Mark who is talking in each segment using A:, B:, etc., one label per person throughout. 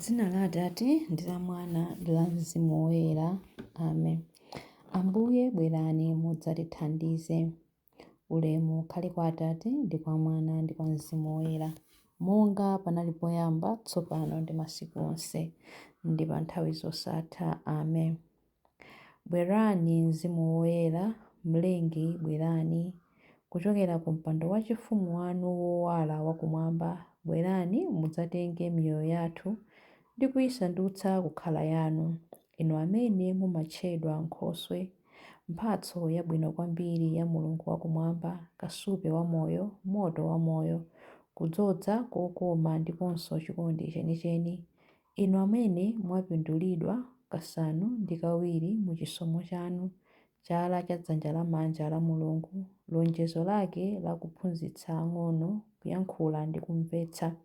A: M'dzina la Atate ndi la Mwana ndi la Mzimu Woyera. Amen. Ambuye bwerani mudzatithandize. Ulemu ukhale kwa Atate ndi kwa Mwana ndi kwa Mzimu Woyera, monga panali poyamba, tsopano ndi masiku onse, ndi pa nthawi zosatha. Amen. Bwerani Mzimu Woyera, Mlengi bwerani, kuchokera ku mpando wachifumu wanu wowala wakumwamba. Bwerani mudzatenge miyoyo yathu ndi kuyisandutsa kukhala yanu, inu amene mumatchedwa Nkhoswe, mphatso yabwino kwambiri ya Mulungu wakumwamba, kasupe wamoyo, moto wamoyo, kudzodza kokoma ndiponso chikondi chenicheni, inu amene mwapindulidwa kasanu ndi kawiri mu chisomo chanu, chala cha dzanja lamanja la Mulungu, lonjezo lake la kuphunzitsa ang'ono kuyankhula ndi kumvetsa.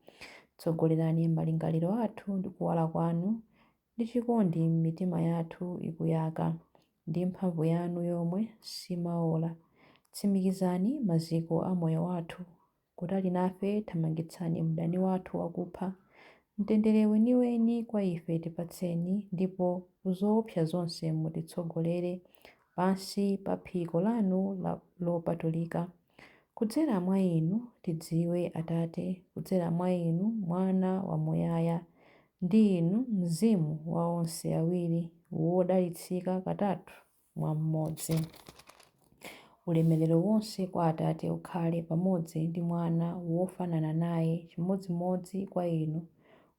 A: Tsogolerani malingaliro athu ndi kuwala kwanu, ndi chikondi m'mitima yathu ikuyaka, ndi mphamvu yanu yomwe simaola. Tsimikizani maziko a moyo wathu, kutali nafe thamangitsani mdani wathu wakupha. Mtendere weniweni kwa ife tipatseni, ndipo kuzoopsa zonse mutitsogolere, pansi pa phiko lanu lopatulika. Kudzera mwa inu tidziwe Atate, kudzera mwa inu Mwana wamuyaya, ndi inu Mzimu wa onse awiri, wodalitsika katatu mwa mmodzi. Ulemerero wonse kwa Atate ukhale pamodzi ndi Mwana wofanana naye chimodzimodzi kwa inu,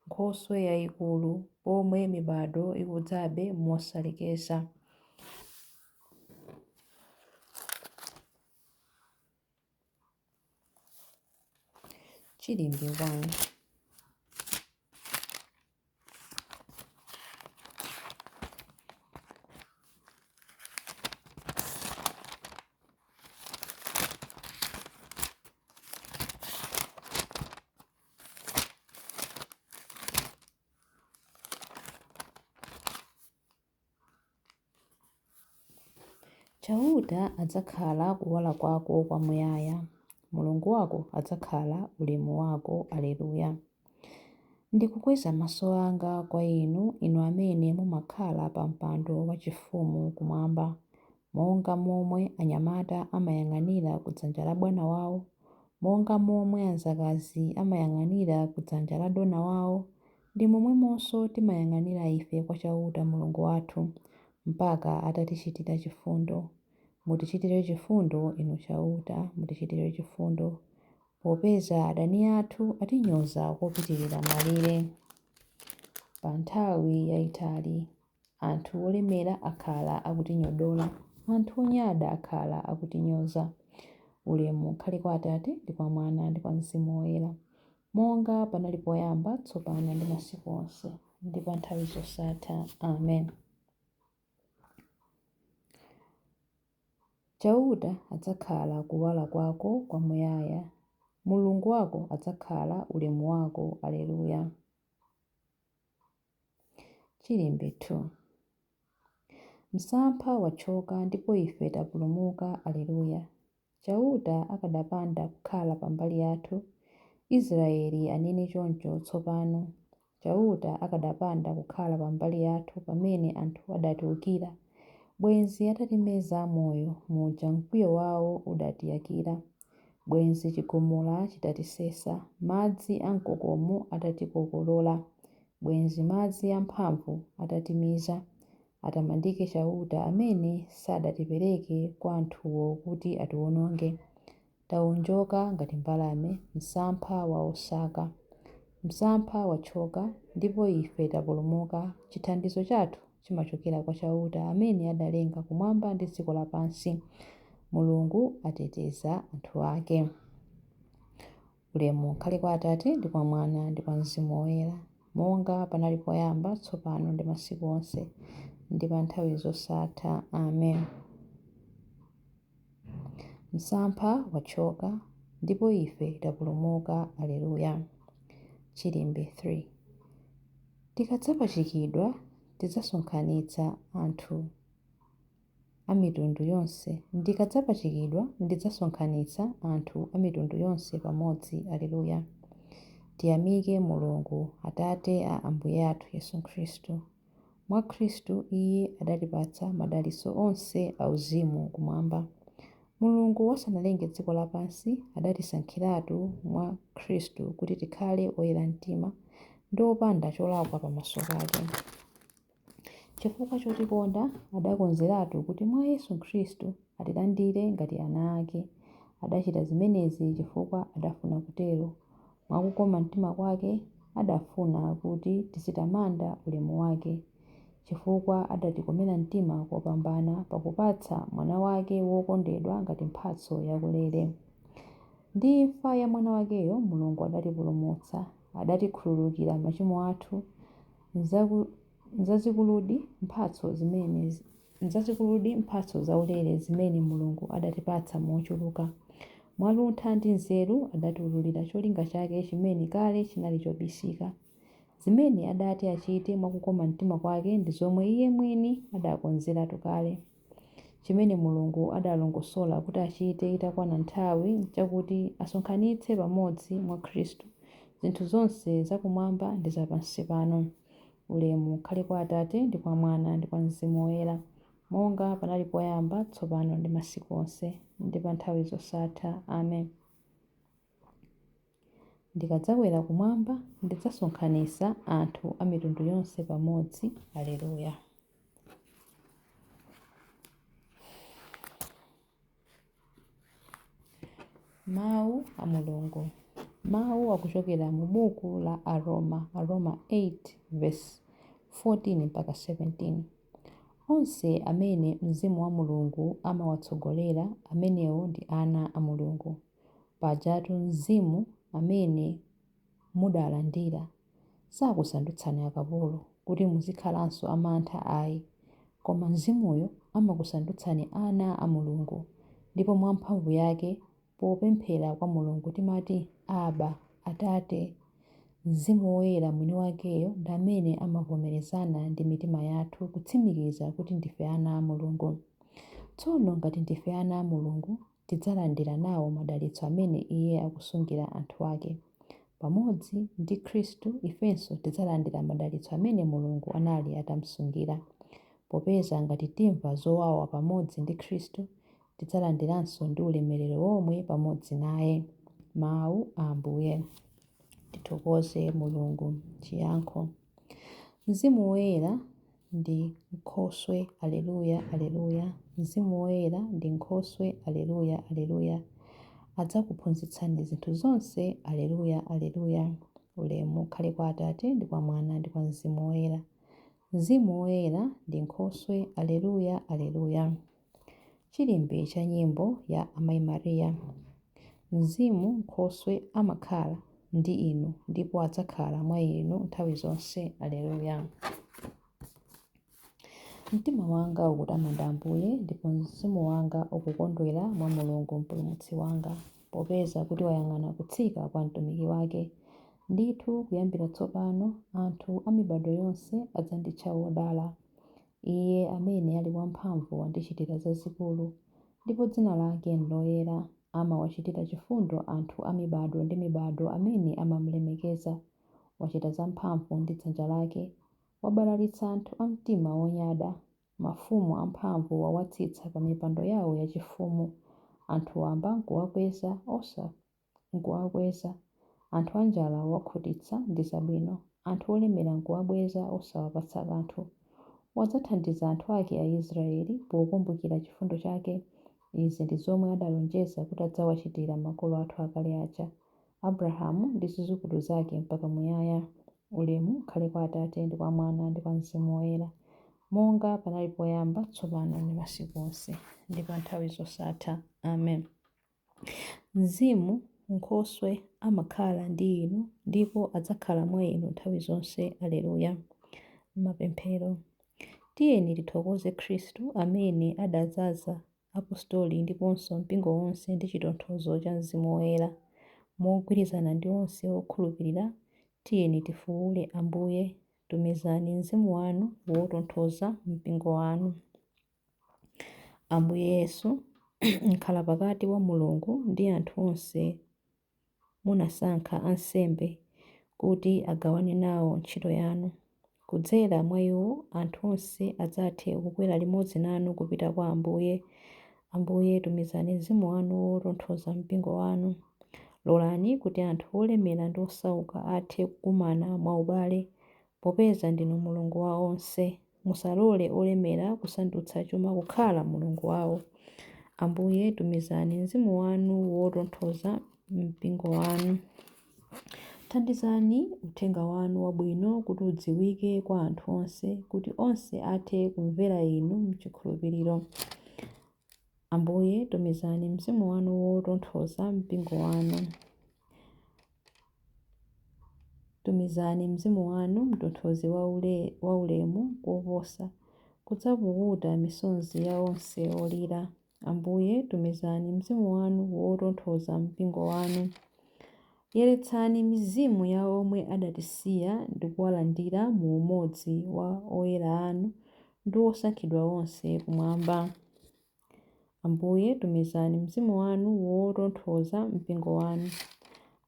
A: Nkhoswe yayikulu, pomwe mibado ikudzabe mosalekeza. Chilimbi 1. Chauta adzakhala kuwala kwako kwamuyaya, Mulungu wako adzakhala ulemu wako. Aleluya. Ndikukweza maso anga kwa inu, inu amene mumakhala pa mpando wachifumu kumwamba. Monga momwe anyamata amayang'anira kudzanja la bwana wawo, monga momwe anzakazi amayang'anira kudzanja la dona wawo, ndi momwemonso timayang'anira ife kwa chauta Mulungu wathu, mpaka atatichitira chifundo. Mutichitire chifundo inu chauta, mutichitire chifundo, popeza adani athu atinyoza kopitirira malire. Pa nthawi yayitali anthu olemera akhala akutinyodola, anthu onyada akhala akutinyoza. Ulemu ukhale kwa Atate ndi kwa Mwana ndi kwa Mzimu Woyera, monga panali poyamba, tsopano ndi masiku onse, ndi pa nthawi zosatha. Amen. Chauta adzakhala kuwala kwako kwamuyaya, Mulungu wako adzakhala ulemu wako. Aleluya. Chilimbi 2. Msampha wachoka ndipo ife tapulumuka. Aleluya. Chauta akadapanda kukhala pambali yathu, Israeli anene choncho tsopano. Chauta akadapanda kukhala pambali yathu pamene anthu adatiwukira, bwenzi atatimeza moyo muja mkwiyo wawo udatiyakira, bwenzi chigumula chitatisesa, madzi amkokomo atatikokolola, bwenzi madzi amphamvu atatimiza. Atamandike chauta amene sadatipereke kwa anthuwo kuti atiwononge. Tawonjoka ngati mbalame, msampha wa osaka. Msampha wachoka ndipo ife tapulumuka. Chithandizo chathu chimachokera kwa chauta amene adalenga kumwamba ndi dziko lapansi. Mulungu ateteza anthu ake. Ulemu ukhale kwa Atate ndi kwa Mwana ndi kwa Mzimu Woyera, monga panali poyamba, tsopano ndi masiku onse, ndi pa nthawi zosatha. Amen. Msampha wachoka ndipo ife tapulumuka. Aleluya. Chilimbi 3. Tikadzapachikidwa tidzasonkhanitsa anthu a mitundu yonse. Ndikadzapachikidwa ndidzasonkhanitsa anthu a mitundu yonse pamodzi. Aleluya. Tiyamike Mulungu Atate a Ambuye athu Yesu Khristu. Mwa Khristu iye adatipatsa madalitso onse auzimu kumwamba. Mulungu wasanalenge dziko lapansi adatisankhiratu mwa Khristu kuti tikhale oyera mtima ndi opanda cholakwa pamaso pake. Chifukwa chotikonda adakonzeratu kuti mwa Yesu Khristu atilandire ngati ana ake. Adachita zimenezi chifukwa adafuna kutero. Mwakukoma mtima kwake adafuna kuti tizitamanda ulemu wake. Chifukwa adatikomera mtima kopambana pakupatsa mwana wake wokondedwa ngati mphatso yakulere. Ndi imfa ya mwana wakeyo Mulungu adatipulumutsa, adatikhululukira machimo athu. Nzazikuludi mphatso zaulere zimene Mulungu adatipatsa mochuluka. Mwaluntha ndi nzeru adatiwululira cholinga chake chimene kale chinali chobisika. Zimene adati achite mwakukoma mtima kwake ndi zomwe iye mwini adakonzeratu kale. Chimene Mulungu adalongosola kuti achite itakwana nthawi chakuti asonkhanitse pamodzi mwa Khristu zinthu zonse zakumwamba ndi zapansi pano. Ulemu ukhale kwa Atate ndi kwa Mwana ndi kwa Mzimu Woyera, monga panali poyamba, tsopano ndi masiku onse ndi pa nthawi zosatha. Amen. Ndikadzabwera kumwamba ndidzasonkhanitsa anthu a mitundu yonse pamodzi. Aleluya. Mawu a Mulungu. Mawu akuchokera mu buku la Aroma 8:14-17. Onse amene Mzimu wa Mulungu amawatsogolera, amenewo ndi ana a Mulungu. Pajatu Mzimu amene mudalandira sakusandutsani akapolo kuti muzikhalanso amantha ayi, koma Mzimuyo amakusandutsani ana a Mulungu. Ndipo mwa mphamvu yake popemphera kwa Mulungu timati Aba, Atate. Mzimu Woyera mwini wakeyo ndi amene amavomerezana ndi mitima yathu kutsimikiza kuti ndife ana a Mulungu. Tsono ngati ndife ana a Mulungu tidzalandira nawo madalitso amene iye akusungira anthu ake. Pamodzi ndi Khristu ifenso tidzalandira madalitso amene Mulungu anali atamusungira. Popeza ngati timva zowawa pamodzi ndi Khristu tidzalandiranso ndi ulemerero womwe pamodzi naye. Mawu a Ambuye. Tithokoze Mulungu. Chiyankho. Mzimu Woyera ndi Nkhoswe. Aleluya, aleluya. Mzimu Woyera ndi Nkhoswe. Aleluya, aleluya. Adzakuphunzitsani zinthu zonse. Aleluya, aleluya. Ulemu ukhale kwa Atate ndi kwa Mwana ndi kwa Mzimu Woyera. Mzimu Woyera ndi Nkhoswe. Aleluya, aleluya. Chilimbe cha nyimbo ya Amayi Mariya. Mzimu Nkhoswe amakhala ndi inu ndipo adzakhala mwa inu nthawi zonse. Aleluya. Mtima wanga ukutamanda Ambuye ndipo mzimu wanga ukukondwera mwa Mulungu mpulumutsi wanga, popeza kuti wayang'ana kutsika kwa mtumiki wake. Ndithu kuyambira tsopano anthu a mibado yonse adzanditcha wodala. Iye amene ali wamphamvu wandichitira zazikulu, ndipo dzina lake ndiloyera. Amawachitira chifundo anthu a mibado ndi mibado amene amamulemekeza. Wachita zamphamvu ndi dzanja lake. Wabalalitsa anthu a mtima wonyada. Mafumu amphamvu wawatsitsa pa mipando yawo yachifumu. Anthu wamba nkuwakweza nkuwakweza. Anthu anjala wakhutitsa ndi zabwino. Anthu olemera nkuwabweza osawapatsa kanthu. Wadzathandiza anthu ake a Israeli pokumbukira chifundo chake. Izi ndi zomwe adalonjeza kuti adzawachitira makolo athu akale aja, Abrahamu ndi zidzukulu zake mpaka muyaya. Ulemu ukhale kwa Atate ndi kwa Mwana ndi kwa Mzimu Woyera, monga panali poyamba, tsopano ndi masiku onse ndi pa nthawi zosatha. Amen. Mzimu Nkhoswe amakhala ndi inu ndipo adzakhala mwa inu nthawi zonse. Aleluya. Mapemphero. Tiyeni tithokoze Khristu amene adadzaza apostoli ndiponso mpingo wonse ndi chitonthozo cha Mzimu Woyera. Mogwirizana ndi onse okhulupirira, tiyeni tifuwule Ambuye, tumizani Mzimu wanu wotonthoza mpingo wanu. Ambuye Yesu, nkhala pakati wa Mulungu ndi anthu onse munasankha ansembe kuti agawane nawo ntchito yanu. Kudzera mwa iwo anthu onse adzathe kukwera limodzi nanu kupita kwa Ambuye. Ambuye tumizani mzimu wanu wotonthoza mpingo wanu. Lolani kuti anthu olemera ndi osauka athe kukumana mwaubale, popeza ndinu Mulungu wa onse. Musalole olemera kusandutsa chuma kukhala mulungu wawo. Ambuye tumizani mzimu wanu wotonthoza mpingo wanu. Thandizani uthenga wanu wabwino kuti udziwike kwa anthu onse, kuti onse athe kumvera inu mchikhulupiriro. Ambuye tumizani mzimu wanu wotonthoza mpingo wanu. Tumizani mzimu wanu mtonthozi wa ulemu koposa, kudzapukuta misonzi ya onse olira. Ambuye tumizani mzimu wanu wotonthoza mpingo wanu. Yeretsani mizimu ya omwe adatisiya ndi kuwalandira mu umodzi wa oyera anu ndi osankhidwa onse kumwamba. Ambuye tumizani mzimu wanu wotonthoza mpingo wanu.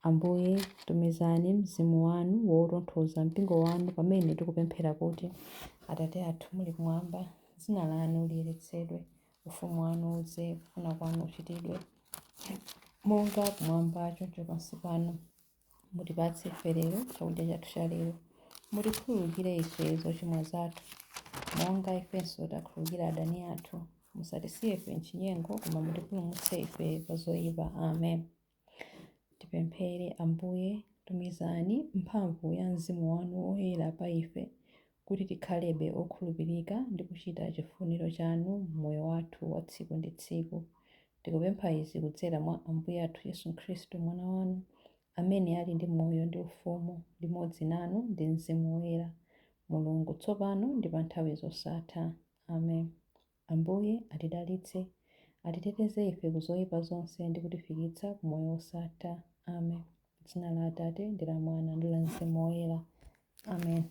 A: Ambuye tumizani mzimu wanu wotonthoza mpingo wanu pamene tikupemphera kuti: Atate athu muli kumwamba, dzina lanu liyeretsedwe, ufumu wanu udze, kufuna kwanu kuchitidwe monga kumwamba choncho pansi pano. Mutipatse ife lero chakudya chathu cha lero. Mutikhululukire ife zochimwa zathu, monga ifenso takhululukira adani athu. Musatisiye ife m'chinyengo, koma mutipulumutse ife pa zoyipa. Amen. Tipemphere. Ambuye tumizani mphamvu ya mzimu wanu woyera pa ife, kuti tikhalebe okhulupirika ndi kuchita chifuniro chanu mmoyo wathu wa tsiku ndi tsiku. Tikupempha izi kudzera mwa Ambuye athu Yesu Khristu mwana wanu, amene ali ndi moyo ndi ufumu limodzi nanu ndi mzimu woyera, Mulungu tsopano ndi pa nthawi zosatha. Amen. Ambuye atidalitse, atiteteze ife ku zoyipa zonse ndi kutifikitsa ku moyo wosatha. Amen. Dzina la Atate ndi la Mwana ndi la Mzimu Woyera. Amen.